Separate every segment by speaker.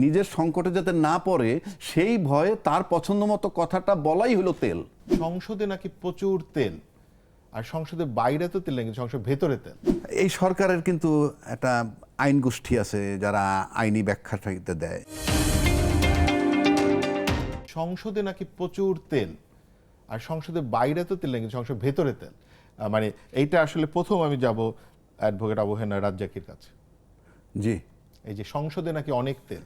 Speaker 1: নিজের সংকটে যাতে না পড়ে সেই ভয়ে তার পছন্দ মতো কথাটা বলাই হলো তেল।
Speaker 2: সংসদে নাকি প্রচুর তেল, আর সংসদের বাইরে তো তেল নেই, কিন্তু সংসদের ভেতরে তেল।
Speaker 1: এই সরকারের কিন্তু একটা আইন গোষ্ঠী আছে যারা আইনি ব্যাখ্যাটা দেয়।
Speaker 2: সংসদে নাকি প্রচুর তেল, আর সংসদের বাইরে তো তেল নেই, কিন্তু সংসদের ভেতরে তেল। মানে এইটা আসলে প্রথম আমি যাব অ্যাডভোকেট আবু হেনা রাজ্জাকের কাছে।
Speaker 1: জি,
Speaker 2: এই যে সংসদে নাকি অনেক তেল।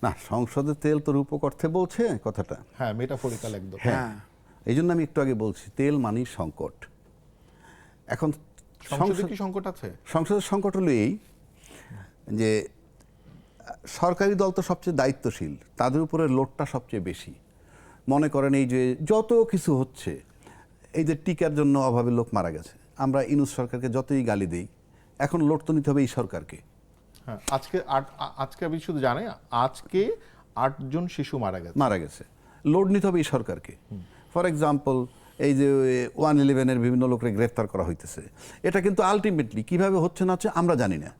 Speaker 1: না, সংসদে তেল তো রূপক অর্থে বলছে কথাটা।
Speaker 2: হ্যাঁ, মেটাফরিক্যাল একদম।
Speaker 1: হ্যাঁ, এই জন্য আমি একটু আগে বলছি তেল মানেই সংকট। এখন
Speaker 2: সংসদে কি সংকট আছে?
Speaker 1: সংসদের সংকট হলো এই যে সরকারি দল তো সবচেয়ে দায়িত্বশীল, তাদের উপরে লোডটা সবচেয়ে বেশি। মনে করেন এই যে যত কিছু হচ্ছে, এই যে টিকার জন্য অভাবে লোক মারা গেছে, আমরা ইউনূস সরকারকে যতই গালি দিই, এখন লোড তো নিতে হবে এই সরকারকে।
Speaker 2: হ্যাঁ, আজকে আমি শুধু জানি আজকে 8 জন শিশু মারা গেছে।
Speaker 1: লোড নিতে হবে এই সরকারকে। ফর এক্সাম্পল, এই যে 111-এর বিভিন্ন লোককে গ্রেফতার করা হইতেছে, এটা কিন্তু আলটিমেটলি কিভাবে হচ্ছে না হচ্ছে আমরা জানি না,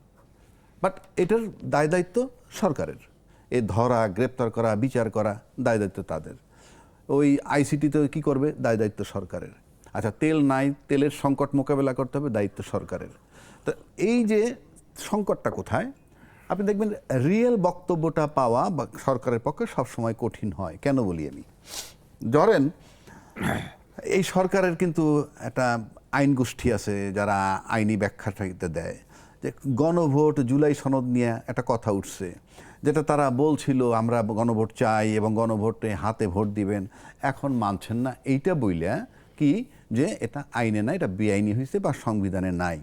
Speaker 1: বাট এটার দায় দায়িত্ব সরকারের। এ ধরা, গ্রেপ্তার করা, বিচার করা দায় দায়িত্ব তাদের। ওই আইসিটিতে কি করবে, দায় দায়িত্ব সরকারের। আচ্ছা, তেল নাই, তেলের সংকট মোকাবেলা করতে হবে, দায়িত্ব সরকারের। তো এই যে সংকটটা কোথায়, আপনি দেখবেন রিয়েল বক্তব্যটা পাওয়া বা সরকারের পক্ষে সবসময় কঠিন হয়। কেন বলি আমি, ধরেন এই সরকারের কিন্তু একটা আইন গোষ্ঠী আছে যারা আইনি ব্যাখ্যাটা দেয়, যে গণভোট, জুলাই সনদ নিয়ে একটা কথা উঠছে, যেটা তারা বলছিল আমরা গণভোট চাই এবং গণভোটে হাতে ভোট দিবেন, এখন মানছেন না। এইটা বইলা কি যে এটা আইনে নাই, এটা বেআইনি হয়েছে বা সংবিধানে নাই।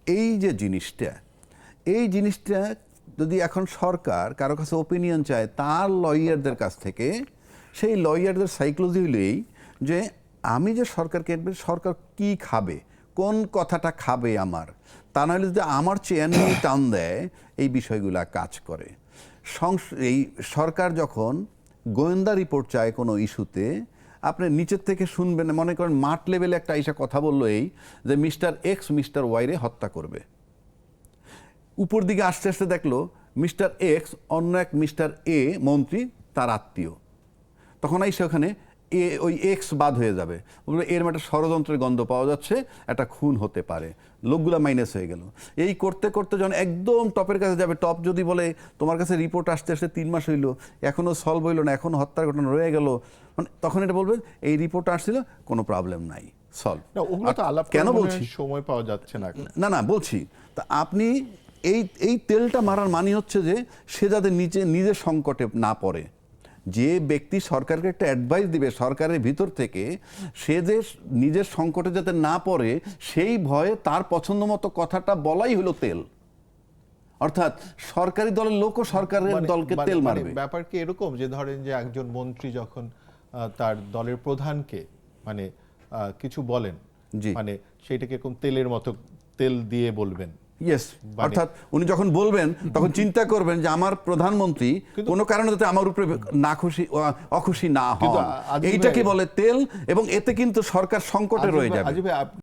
Speaker 1: এই যে জিনিসটা, এই জিনিসটা যদি এখন সরকার কারো কাছে ওপিনিয়ন চায় তার লয়ারদের কাছ থেকে, সেই লয়ারদের সাইকোলজি হলো এই যে আমি যে সরকারকে, সরকার কি খাবে, কোন কথাটা খাবে আমার, তা নাহলে যদি আমার চেয়ার নিয়ে টান দেয়, এই বিষয়গুলা কাজ করে। এই সরকার যখন গোয়েন্দা রিপোর্ট চায় কোনো ইস্যুতে, আপনি নিচের থেকে শুনবেন, মনে করেন মাঠ লেভেলে একটা আইসা কথা বললো এই যে মিস্টার এক্স মিস্টার ওয়াইরে হত্যা করবে, উপর দিকে আস্তে আস্তে দেখলো মিস্টার এক্স অন্য এক মিস্টার এ মন্ত্রী তার আত্মীয়, তখন আইসা ওখানে ওই এক্স বাদ হয়ে যাবে, এর একটা ষড়যন্ত্রের গন্ধ পাওয়া যাচ্ছে, একটা খুন হতে পারে, লোকগুলা মাইনাস হয়ে গেল। এই করতে করতে যখন একদম টপের কাছে যাবে, টপ যদি বলে তোমার কাছে রিপোর্ট আসতে আসতে 3 মাস হইল, এখনও সলভ হইল না, এখনও হত্যার ঘটনা রয়ে গেল, মানে তখন এটা বলবে এই রিপোর্ট আসছিল, কোনো প্রবলেম নাই, সলভ। কেন বলছি
Speaker 2: সময় পাওয়া যাচ্ছে না,
Speaker 1: না বলছি, তা আপনি এই তেলটা মারার মানে হচ্ছে যে সে যাতে নিজের সংকটে না পড়ে। যে ব্যক্তি সরকারকে একটা অ্যাডভাইস দিবে সরকারের ভিতর থেকে, সে যে নিজের সংকটে যাতে না পড়ে সেই ভয়ে তার পছন্দ মতো কথাটা বলাই হলো তেল। অর্থাৎ সরকারি দলের লোকও সরকারের দলকে তেল মারবে।
Speaker 2: ব্যাপার কি এরকম যে ধরেন যে একজন মন্ত্রী যখন তার দলের প্রধানকে মানে কিছু বলেন, মানে সেইটাকে এরকম তেলের মতো তেল দিয়ে বলবেন।
Speaker 1: ইয়েস, অর্থাৎ উনি যখন বলবেন তখন চিন্তা করবেন যে আমার প্রধানমন্ত্রী কোনো কারণে যাতে আমার উপরে না খুশি অখুশি না হন, এইটাকে বলে তেল, এবং এতে কিন্তু সরকার সংকটে রয়ে যাবে।
Speaker 2: আজিব ভাই, আপনি